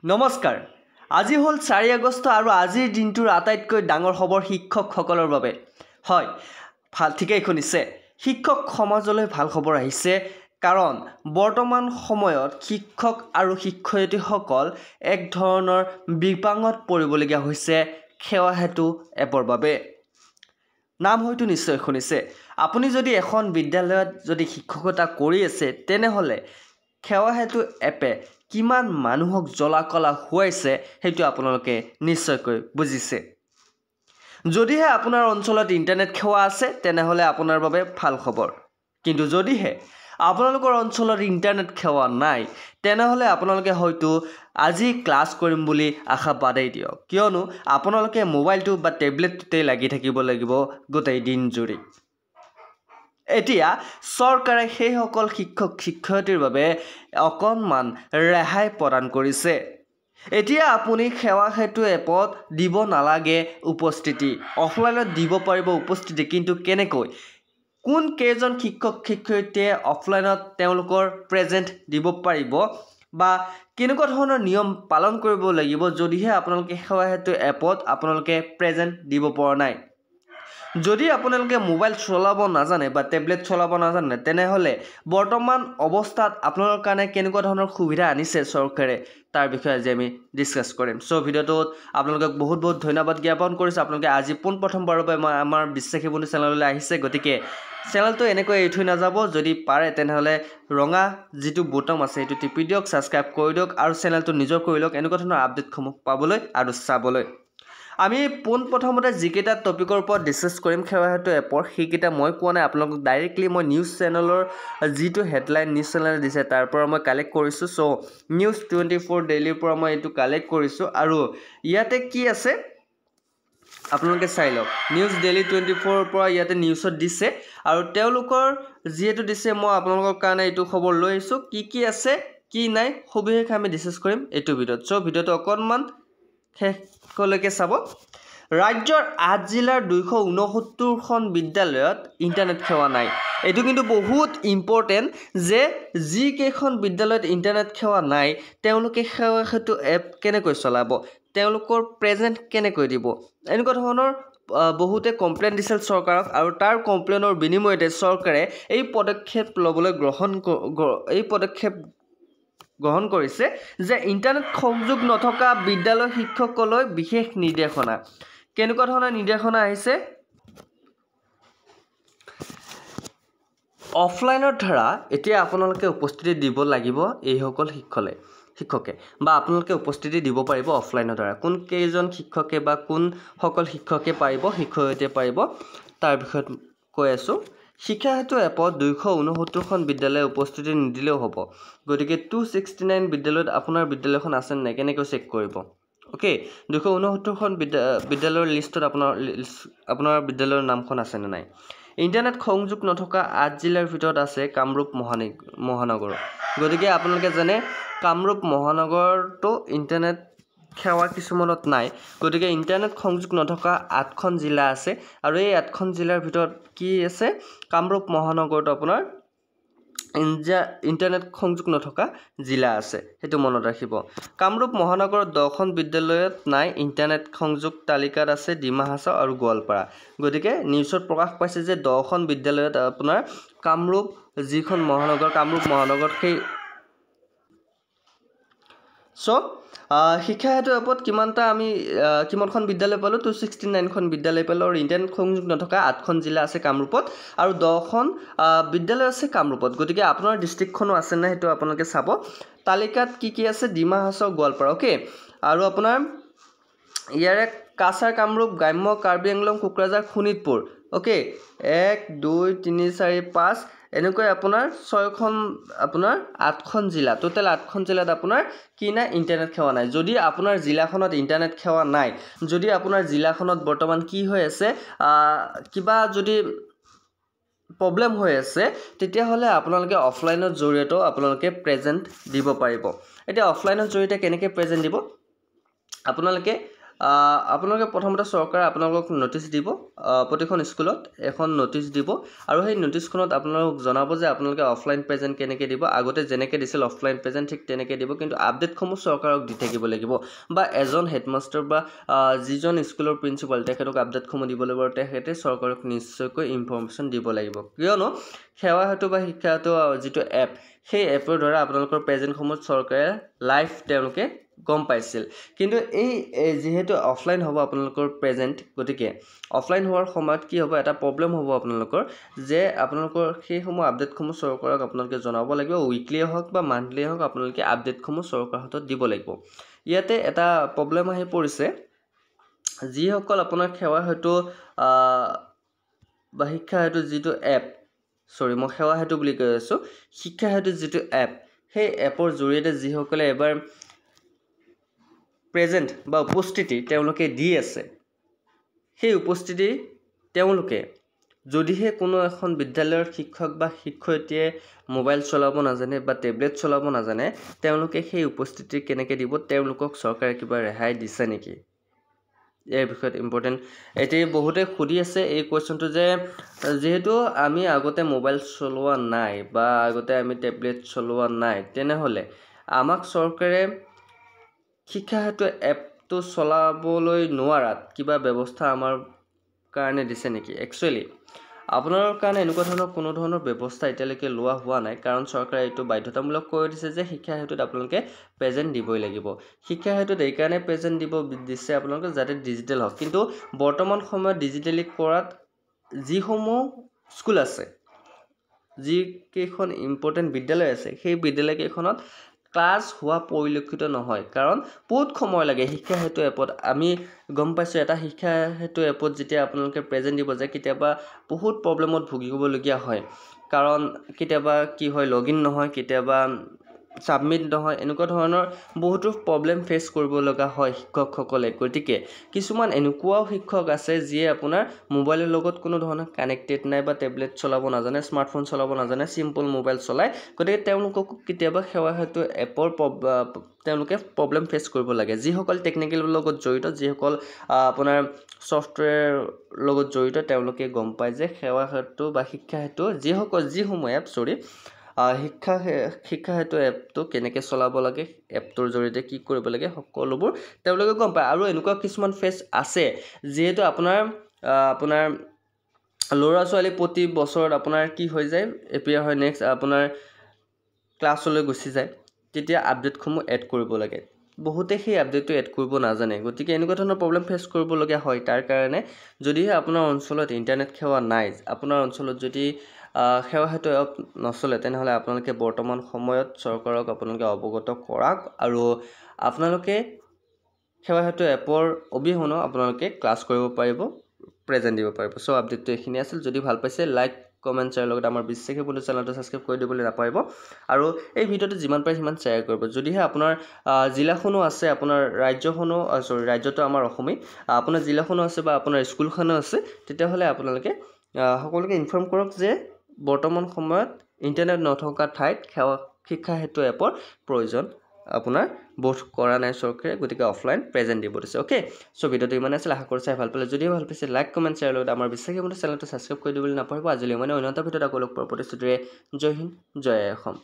নমস্কাৰ আজি হল 4 আগষ্ট আৰু আজিৰ দিনটোৰ আটাইতকৈ ডাঙৰ খবৰ শিক্ষকসকলৰ বাবে হয় ভাল ঠিকই শুনিছে শিক্ষক সমাজলৈ ভাল খবৰ আহিছে কাৰণ বৰ্তমান সময়ত শিক্ষক আৰু শিক্ষয়িত্ৰীসকল এক ধৰণৰ বিপাঙত পৰিবলগীয়া হৈছে সেৱা হেতু এপৰ বাবে নাম হয়তো নিশ্চয় শুনিছে আপুনি যদি এখন বিদ্যালয়ত যদি শিক্ষকতা কৰি আছে তেনেহলে সেৱা হেতু এপে কিমান মানুহক জলাকলা হোৱাইছে হেতু আপোনালোকে নিশ্চয়কৈ বুজিছে যদিহে আপোনাৰ অঞ্চলত ইন্টাৰনেট সেৱা আছে তেনেহলে আপোনাৰ বাবে ভাল খবৰ কিন্তু যদিহে আপোনালোকৰ অঞ্চলত ইন্টাৰনেট সেৱা নাই তেনেহলে আপোনালোকে হয়তো আজি ক্লাছ কৰিম বুলি আশা বাদেই দিয়ক কিয়নো আপোনালোকে মোবাইলটো বা টেবলেটতে লাগি থাকিব লাগিব গোটেই দিন জুৰি এতিয়া চৰকাৰে সেই সকল শিক্ষক শিক্ষয়িত্ৰীৰ বাবে অকণমান ৰেহাই প্ৰদান কৰিছে এতিয়া আপুনি সেৱা হেতু এপত দিব নালাগে উপস্থিতি অফলাইনত দিব পাৰিব উপস্থিতি কিন্তু কেনেকৈ কোন কেজন শিক্ষক শিক্ষয়িত্ৰীয়ে অফলাইনত তেওঁলোকৰ প্ৰেজেন্ট দিব পাৰিব বা কেনেকুৱা ধৰণৰ নিয়ম পালন কৰিব লাগিব যদিহে আপোনালোকে সেৱা হেতু এপত আপোনালোকে প্ৰেজেন্ট দিব পৰা নাই যদি আপোনালোকে মোবাইল চলাব নাজানে বা টেবলেট চলাব নাজানে তেনেহলে বৰ্তমান অৱস্থাত আপোনালোকৰ কাৰণে কেনেকুৱা ধৰণৰ সুবিধা আনিছে চৰকাৰে তাৰ বিষয়ে আজি আমি ডিসকাস কৰিম সো ভিডিওটোত আপোনালোকক বহুত ধন্যবাদ জ্ঞাপন কৰিছো আপোনালোকে আজি প্ৰথমবাৰৰ বাবে আমাৰ বিশ্বাসী বন্ধু চেনেললৈ আহিছে গতিকে চেনেলটো এনেকৈ এৰি নাযাব যদি পাৰে তেনেহলে ৰঙা যিটো বুটাম আছে সেইটো টিপি দিয়ক সাবস্ক্ৰাইব কৰি দিয়ক আৰু চেনেলটো নিজৰ কৰি লওক এনেকুৱা ধৰণৰ আপডেটসমূহ পাবলৈ আৰু চাবলৈ আমি প্ৰথমতে যিকেইটা টপিকৰ ওপৰত ডিসকাস কৰিম সেৱা হেতু এপৰ সেইকেইটা মই কোৱা নাই আপোনালোকক ডাইৰেক্টলি মই নিউজ চেনেলৰ যিটো হেডলাইন নিউজ চেনেলে দিছে তাৰ পৰা মই কালেক্ট কৰিছো সো নিউজ 24 ডেইলিৰ পৰা মই এইটো কালেক্ট কৰিছো আৰু ইয়াতে কি আছে আপোনালোকে চাই লওক নিউজ ডেইলি 24 ৰ পৰা ইয়াতে নিউজত দিছে আৰু তেওঁলোকৰ যেটো দিছে মই আপোনালোকৰ কাৰণে এইটো খবৰ লৈ আহিছো কি আছে কি নাই সবিশেষ আমি ডিসকাস কৰিম এইটো ভিডিওত সো ভিডিওটো অকণমান শেষলৈকে চাব ৰাজ্যৰ 8 জিলাৰ 269খন বিদ্যালয়ত ইন্টাৰনেট সেৱা নাই এটো কিন্তু বহুত ইম্পৰ্টেন্ট যে যি কেখন বিদ্যালয়ত ইন্টাৰনেট সেৱা নাই তেওঁলোকে সেৱা হেতু এপ কেনেকৈ চলাব তেওঁলোকৰ প্ৰেজেন্ট কেনেকৈ দিব এনেকুৱা ধৰণৰ বহুতে কমপ্লেইন দিছিল চৰকাৰক আৰু তাৰ কমপ্লেইনৰ বিনিময়তে চৰকাৰে এই পদক্ষেপ লবলৈ গ্ৰহণ কৰিছে যে ইন্টাৰনেট সংযোগ নথকা বিদ্যালয় শিক্ষকলৈ বিশেষ নিৰ্দেশনা কেনেকুৱা ধৰণৰ নিৰ্দেশনা আহিছে অফলাইনৰ ধাৰা এতিয়া আপোনালোকে উপস্থিতি দিব লাগিব এই সকল শিক্ষকে বা আপোনালোকে উপস্থিতি দিব পাৰিব অফলাইনৰ ধাৰা কোন কেজন শিক্ষকে বা কোন সকল শিক্ষকে পাৰিব শিক্ষয়িত্ৰীয়ে পাৰিব তাৰ বিষয়ত কৈ আছো শিক্ষা হেতু এপত 269খন বিদ্যালয় উপস্থিতি নিদিলেও হ'ব গতিকে 269 বিদ্যালয়ত আপোনাৰ বিদ্যালয়খন আছে নে কেনেকৈ চেক কৰিব ওকে 269খন বিদ্যালয়ৰ লিষ্টত আপোনাৰ বিদ্যালয়ৰ নামখন আছে নে নাই ইন্টাৰনেট সংযোগ নথকা 8 জিলাৰ ভিতৰত আছে কামৰূপ মহানগৰ গতিকে আপোনালোকে জানে কামৰূপ মহানগৰটো ইন্টাৰনেট সেৱা কিছুমানত নাই গতিকে ইন্টাৰনেট সংযোগ নথকা 8খন জিলা আছে আৰু এই 8খন জিলাৰ ভিতৰত কি আছে কামৰূপ মহানগৰটো আপোনাৰ ইন্টাৰনেট সংযোগ নথকা জিলা আছে হেতু মনত ৰাখিব কামৰূপ মহানগৰত 10খন বিদ্যালয়ত নাই ইন্টাৰনেট সংযোগ তালিকাত আছে ডিমা হাছাও আৰু গোৱালপাৰা গতিকে নিউজত প্ৰকাশ পাইছে যে 10খন বিদ্যালয়ত আপোনাৰ কামৰূপ যিখন মহানগৰ কামৰূপ মহানগৰত সেই সো শিক্ষা হেতু এপত কিমানখন বিদ্যালয় পালো 269খন বিদ্যালয় পালো আৰু ইন্টাৰনেট সংযোগ নথকা 8খন জিলা আছে কামৰূপত আৰু 10খন বিদ্যালয় আছে কামৰূপত গতিকে আপোনাৰ ডিস্ট্ৰিক্টখনো আছে না হেতু আপোনালোকে চাব তালিকাত কি আছে ডিমা হাছাও গোৱালপাৰা ওকে আৰু আপোনাৰ ইয়াৰে কাছাৰ কামৰূপ গ্ৰাম্য কাৰ্বি আংলং কোকৰাঝাৰ শোণিতপুৰ ওকে 1 2 3 4 5 এনেকৈ আপোনাৰ 6খন আপোনাৰ 8খন জিলা টোটাল 8খন জিলাত আপোনাৰ কি নাই ইন্টাৰনেট সেৱা নাই যদি আপোনাৰ জিলাখনত ইন্টাৰনেট সেৱা নাই যদি আপোনাৰ জিলাখনত বৰ্তমান কি হৈ আছে কিবা যদি প্ৰবলেম হৈ আছে তেতিয়া হলে আপোনালোকে অফলাইনৰ জৰিয়তে আপোনালোকে প্ৰেজেন্ট দিব পাৰিব এতিয়া অফলাইনৰ জৰিয়তে কেনেকৈ প্ৰেজেন্ট দিব আপোনালোকে আপোনালোকে প্ৰথমতে চৰকাৰে আপোনালোকক নটিচ দিব প্ৰতিখন স্কুলত এখন নটিচ দিব আৰু সেই নটিচখনত আপোনালোকক জনাব যে আপোনালোকে অফলাইন প্ৰেজেণ্ট কেনেকৈ দিব আগতে যেনেকৈ দিছিল অফলাইন প্ৰেজেণ্ট ঠিক তেনেকৈ দিব কিন্তু আপডেটসমূহ চৰকাৰক দি থাকিব লাগিব বা এজন হেডমাষ্টাৰ বা যিজন স্কুলৰ প্ৰিন্সিপাল তেখেতক আপডেটসমূহ দিব লাগিব আৰু তেখেতে চৰকাৰক নিশ্চয়কৈ ইনফৰ্মেশ্যন দিব লাগিব কিয়নো সেৱা হেতু বা শিক্ষা হেতু যিটো এপ সেই এপৰ দ্বাৰা আপোনালোকৰ প্ৰেজেণ্টসমূহ চৰকাৰে লাইভ তেওঁলোকে গম পাইছিল কিন্তু এই যেহেতু অফলাইন হ'ব আপোনালোকৰ প্ৰেজেণ্ট গতিকে অফলাইন হোৱাৰ সময়ত কি হ'ব এটা প্ৰব্লেম হ'ব আপোনালোকৰ যে আপোনালোকৰ সেইসমূহ আপডেটসমূহ চৰকাৰক আপোনালোকে জনাব লাগিব উইকলিয়ে হওক বা মান্থলিয়ে হওক আপোনালোকে আপডেটসমূহ চৰকাৰৰ হাতত দিব লাগিব ইয়াতে এটা প্ৰব্লেম আহি পৰিছে যিসকল আপোনাৰ সেৱা হেতু বা শিক্ষা হেতু যিটো এপ মই সেৱা হেতু বুলি কৈ আছোঁ শিক্ষা হেতু যিটো এপ সেই এপৰ জৰিয়তে যিসকলে এবাৰ প্ৰেজেণ্ট বা উপস্থিতি তেওঁলোকে দি আছে সেই উপস্থিতি তেওঁলোকে যদিহে কোনো এখন বিদ্যালয়ৰ শিক্ষক বা শিক্ষয়িত্ৰীয়ে মোবাইল চলাব নাজানে বা টেবলেট চলাব নাজানে তেওঁলোকে সেই উপস্থিতি কেনেকৈ দিব তেওঁলোকক চৰকাৰে কিবা ৰেহাই দিছে নেকি এই বিষয়ত ইম্পৰ্টেণ্ট এতিয়া বহুতে সুধি আছে এই কোৱেশ্যনটো যে যেহেতু আমি আগতে মোবাইল চলোৱা নাই বা আগতে আমি টেবলেট চলোৱা নাই তেনেহ'লে আমাক চৰকাৰে শিক্ষা হেতু এপটো চলাবলৈ নোৱাৰাত কিবা ব্যৱস্থা আমাৰ কাৰণে দিছে নেকি একচুৱেলি আপোনাৰ কাৰণে এনেকুৱা ধৰণৰ কোনো ধৰণৰ ব্যৱস্থা এতিয়ালৈকে লোৱা হোৱা নাই কাৰণ চৰকাৰে এইটো বাধ্যতামূলক কৰি দিছে যে শিক্ষা হেতুত আপোনালোকে প্ৰেজেণ্ট দিবই লাগিব শিক্ষা হেতুত এইকাৰণে প্ৰেজেণ্ট দিব দিছে আপোনালোকে যাতে ডিজিটেল হওক কিন্তু বৰ্তমান সময়ত ডিজিটেলি কৰাত যিসমূহ স্কুল আছে যিকেইখন ইম্পৰ্টেণ্ট বিদ্যালয় আছে সেই বিদ্যালয়কেইখনত ক্লাছ হোৱা পৰিলক্ষিত নহয় কাৰণ বহুত সময় লাগে শিক্ষা হেতু এপত আমি গম পাইছোঁ এটা শিক্ষা হেতু এপত যেতিয়া আপোনালোকে প্ৰেজেণ্ট দিব যায় কেতিয়াবা বহুত প্ৰব্লেমত ভুগিবলগীয়া হয় কাৰণ কেতিয়াবা কি হয় লগইন নহয় কেতিয়াবা ছাবমিট নহয় এনেকুৱা ধৰণৰ বহুতো প্ৰব্লেম ফেচ কৰিব লগা হয় শিক্ষকসকলে গতিকে কিছুমান এনেকুৱাও শিক্ষক আছে যিয়ে আপোনাৰ মোবাইলৰ লগত কোনো ধৰণৰ কানেক্টেড নাই বা টেবলেট চলাব নাজানে স্মাৰ্টফোন চলাব নাজানে চিম্পল মোবাইল চলায় গতিকে তেওঁলোককো কেতিয়াবা সেৱা হেতু এপৰ তেওঁলোকে প্ৰব্লেম ফেচ কৰিব লাগে যিসকল টেকনিকেলৰ লগত জড়িত যিসকল আপোনাৰ ছফ্টৱেৰ লগত জড়িত তেওঁলোকে গম পায় যে সেৱা হেতু বা শিক্ষা হেতু যিসমূহ এপ শিক্ষা হেতু এপটো কেনেকৈ চলাব লাগে এপটোৰ জৰিয়তে কি কৰিব লাগে সকলোবোৰ তেওঁলোকে গম পায় আৰু এনেকুৱা কিছুমান ফেচ আছে যিহেতু আপোনাৰ ল'ৰা ছোৱালী প্ৰতি বছৰত আপোনাৰ কি হৈ যায় এপিয়াৰ হয় নেক্সট আপোনাৰ ক্লাছলৈ গুচি যায় তেতিয়া আপডেটসমূহ এড কৰিব লাগে বহুতে সেই আপডেটটো এড কৰিব নাজানে গতিকে এনেকুৱা ধৰণৰ প্ৰব্লেম ফেচ কৰিবলগীয়া হয় তাৰ কাৰণে যদিহে আপোনাৰ অঞ্চলত ইণ্টাৰনেট সেৱা নাই আপোনাৰ অঞ্চলত যদি সেৱা হেতু এপ নচলে তেনেহ'লে আপোনালোকে বৰ্তমান সময়ত চৰকাৰক আপোনালোকে অৱগত কৰাক আৰু আপোনালোকে সেৱা হেতু এপৰ অবিহনেও আপোনালোকে ক্লাছ কৰিব পাৰিব প্ৰেজেণ্ট দিব পাৰিব চ' আপডেটটো এইখিনি আছিল যদি ভাল পাইছে লাইক কমেণ্ট শ্বেয়াৰ লগত আমাৰ বিশ্বাসী বন্ধু চেনেলটো ছাবস্ক্ৰাইব কৰি দিবলৈ নাপাহৰিব আৰু এই ভিডিঅ'টো যিমান পাৰে সিমান শ্বেয়াৰ কৰিব যদিহে আপোনাৰ জিলাখনো আছে আপোনাৰ ৰাজ্যটো আমাৰ অসমেই আপোনাৰ জিলাখনো আছে বা আপোনাৰ স্কুলখনো আছে তেতিয়াহ'লে আপোনালোকে সকলোকে ইনফৰ্ম কৰক যে বৰ্তমান সময়ত ইণ্টাৰনেট নথকা ঠাইত শিক্ষা হেতু এপৰ প্ৰয়োজন আপোনাৰ বোধ কৰা নাই চৰকাৰে গতিকে অফলাইন প্ৰেজেণ্ট দিব দিছে অ'কে চ' ভিডিঅ'টো ইমানে আছিল আশা কৰোঁ চাই ভাল পালে যদিও ভাল পাইছে লাইক কমেণ্ট শ্বেয়াৰ লগত আমাৰ বিশ্বাসী বন্ধু চেনেলটো ছাবস্ক্ৰাইব কৰি দিবলৈ নাপাহৰিব আজিলৈ মানে অন্য এটা ভিডিঅ'ত আকৌ লগ পোৱাৰ প্ৰতিশ্ৰুতিৰে জয় হিন্দ জয় অসম